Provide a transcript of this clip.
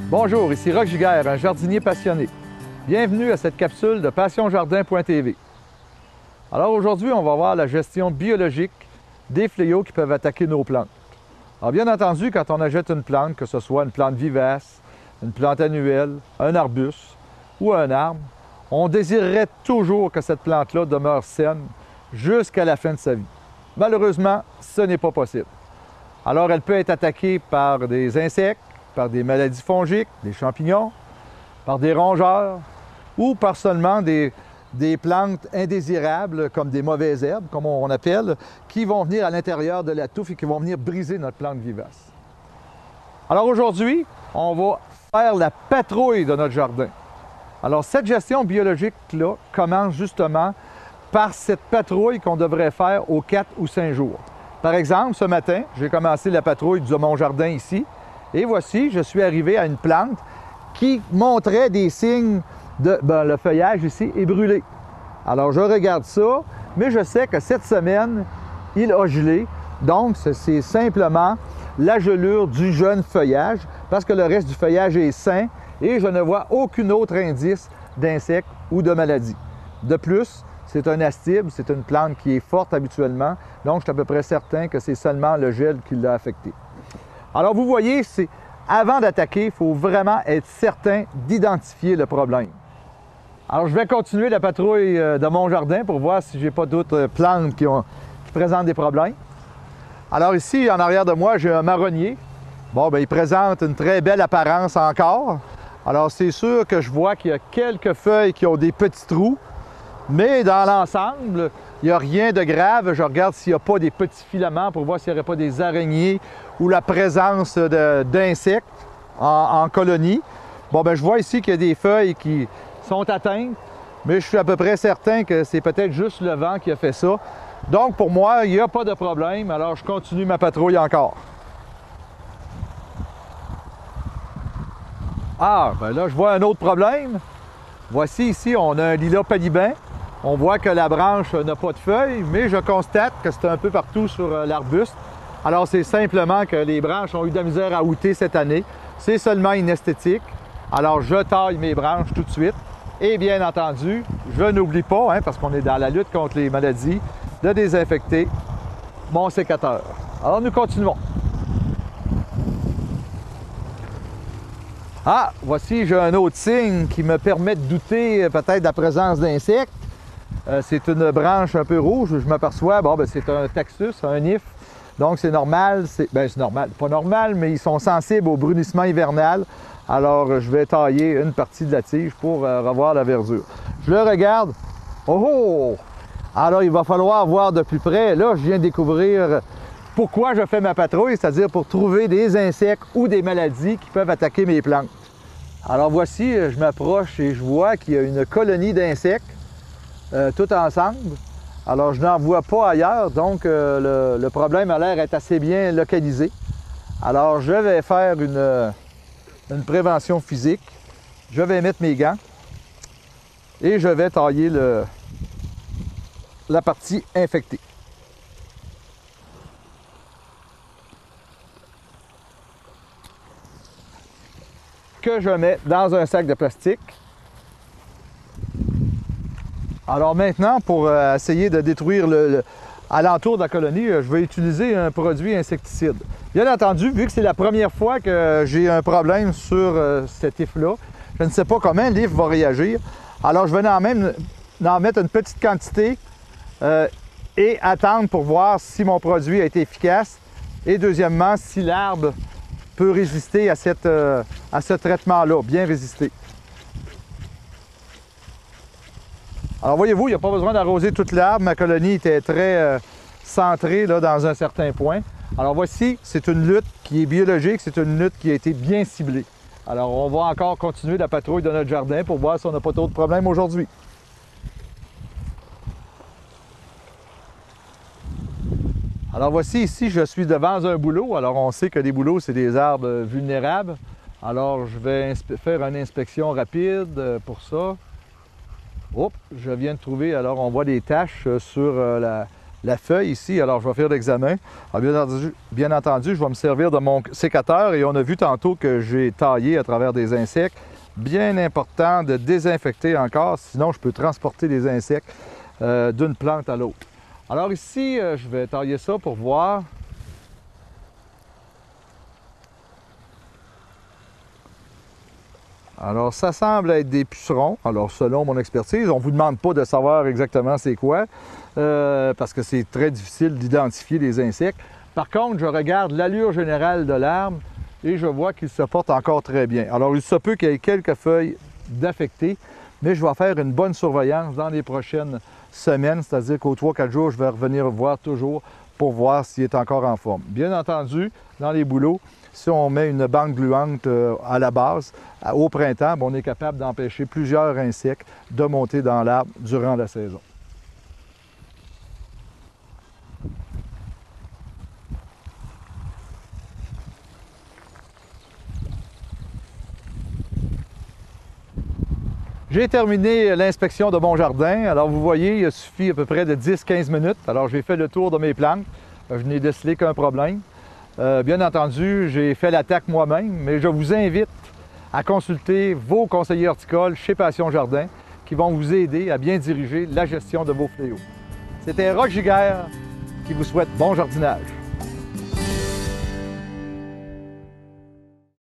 Bonjour, ici Roch Giguère, un jardinier passionné. Bienvenue à cette capsule de passionjardin.tv. Alors aujourd'hui, on va voir la gestion biologique des fléaux qui peuvent attaquer nos plantes. Alors bien entendu, quand on achète une plante, que ce soit une plante vivace, une plante annuelle, un arbuste ou un arbre, on désirerait toujours que cette plante-là demeure saine jusqu'à la fin de sa vie. Malheureusement, ce n'est pas possible. Alors elle peut être attaquée par des insectes, par des maladies fongiques, des champignons, par des rongeurs ou par seulement des plantes indésirables comme des mauvaises herbes, comme on appelle, qui vont venir à l'intérieur de la touffe et qui vont venir briser notre plante vivace. Alors aujourd'hui, on va faire la patrouille de notre jardin. Alors cette gestion biologique-là commence justement par cette patrouille qu'on devrait faire aux 4 ou 5 jours. Par exemple, ce matin, j'ai commencé la patrouille de mon jardin ici. Et voici, je suis arrivé à une plante qui montrait des signes de... le feuillage ici est brûlé. Alors, je regarde ça, mais je sais que cette semaine, il a gelé. Donc, c'est simplement la gelure du jeune feuillage parce que le reste du feuillage est sain et je ne vois aucun autre indice d'insectes ou de maladie. De plus, c'est un astibe, c'est une plante qui est forte habituellement, donc je suis à peu près certain que c'est seulement le gel qui l'a affecté. Alors vous voyez, avant d'attaquer, il faut vraiment être certain d'identifier le problème. Alors je vais continuer la patrouille de mon jardin pour voir si j'ai pas d'autres plantes qui présentent des problèmes. Alors ici, en arrière de moi, j'ai un marronnier. Bon, bien, il présente une très belle apparence encore. Alors c'est sûr que je vois qu'il y a quelques feuilles qui ont des petits trous, mais dans l'ensemble, il n'y a rien de grave. Je regarde s'il n'y a pas des petits filaments pour voir s'il n'y aurait pas des araignées ou la présence d'insectes en colonie. Bon, bien, je vois ici qu'il y a des feuilles qui sont atteintes, mais je suis à peu près certain que c'est peut-être juste le vent qui a fait ça. Donc, pour moi, il n'y a pas de problème. Alors, je continue ma patrouille encore. Ah, bien là, je vois un autre problème. Voici ici, on a un lilas palibin. On voit que la branche n'a pas de feuilles, mais je constate que c'est un peu partout sur l'arbuste. Alors, c'est simplement que les branches ont eu de la misère à outer cette année. C'est seulement inesthétique. Alors, je taille mes branches tout de suite. Et bien entendu, je n'oublie pas, parce qu'on est dans la lutte contre les maladies, de désinfecter mon sécateur. Alors, nous continuons. Ah, voici, j'ai un autre signe qui me permet de douter peut-être de la présence d'insectes. C'est une branche un peu rouge. Je m'aperçois, c'est un taxus, un if. Donc, c'est normal. C'est normal. Pas normal, mais ils sont sensibles au brunissement hivernal. Alors, je vais tailler une partie de la tige pour revoir la verdure. Je le regarde. Oh, oh! Alors, il va falloir voir de plus près. Là, je viens de découvrir pourquoi je fais ma patrouille, c'est-à-dire pour trouver des insectes ou des maladies qui peuvent attaquer mes plantes. Alors, voici, je m'approche et je vois qu'il y a une colonie d'insectes. Tout ensemble. Alors, je n'en vois pas ailleurs, donc le problème a l'air d'être assez bien localisé. Alors, je vais faire une prévention physique. Je vais mettre mes gants et je vais tailler la partie infectée. Que je mets dans un sac de plastique. Alors maintenant, pour essayer de détruire alentour de la colonie, je vais utiliser un produit insecticide. Bien entendu, vu que c'est la première fois que j'ai un problème sur cet if-là, je ne sais pas comment l'if va réagir. Alors je vais en mettre une petite quantité et attendre pour voir si mon produit a été efficace. Et deuxièmement, si l'arbre peut résister à ce traitement-là, bien résister. Alors voyez-vous, il n'y a pas besoin d'arroser toute l'arbre. Ma colonie était très centrée là, dans un certain point. Alors voici, c'est une lutte qui est biologique, c'est une lutte qui a été bien ciblée. Alors on va encore continuer la patrouille de notre jardin pour voir si on n'a pas d'autres problèmes aujourd'hui. Alors voici, ici, je suis devant un bouleau. Alors on sait que les bouleaux, c'est des arbres vulnérables. Alors je vais faire une inspection rapide pour ça. Oups, je viens de trouver, alors on voit des taches sur la feuille ici. Alors, je vais faire l'examen. Bien entendu, je vais me servir de mon sécateur et on a vu tantôt que j'ai taillé à travers des insectes. Bien important de désinfecter encore, sinon je peux transporter les insectes d'une plante à l'autre. Alors ici, je vais tailler ça pour voir. Alors, ça semble être des pucerons. Alors, selon mon expertise, on ne vous demande pas de savoir exactement c'est quoi, parce que c'est très difficile d'identifier les insectes. Par contre, je regarde l'allure générale de l'arbre et je vois qu'il se porte encore très bien. Alors, il se peut qu'il y ait quelques feuilles d'affectées, mais je vais faire une bonne surveillance dans les prochaines semaines, c'est-à-dire qu'aux 3-4 jours, je vais revenir voir toujours pour voir s'il est encore en forme. Bien entendu, dans les bouleaux, si on met une bande gluante à la base, au printemps, on est capable d'empêcher plusieurs insectes de monter dans l'arbre durant la saison. J'ai terminé l'inspection de mon jardin. Alors vous voyez, il a suffi à peu près de 10-15 minutes. Alors j'ai fait le tour de mes plantes. Je n'ai décelé qu'un problème. Bien entendu, j'ai fait l'attaque moi-même, mais je vous invite à consulter vos conseillers horticoles chez Passion Jardin qui vont vous aider à bien diriger la gestion de vos fléaux. C'était Roch Giguère qui vous souhaite bon jardinage.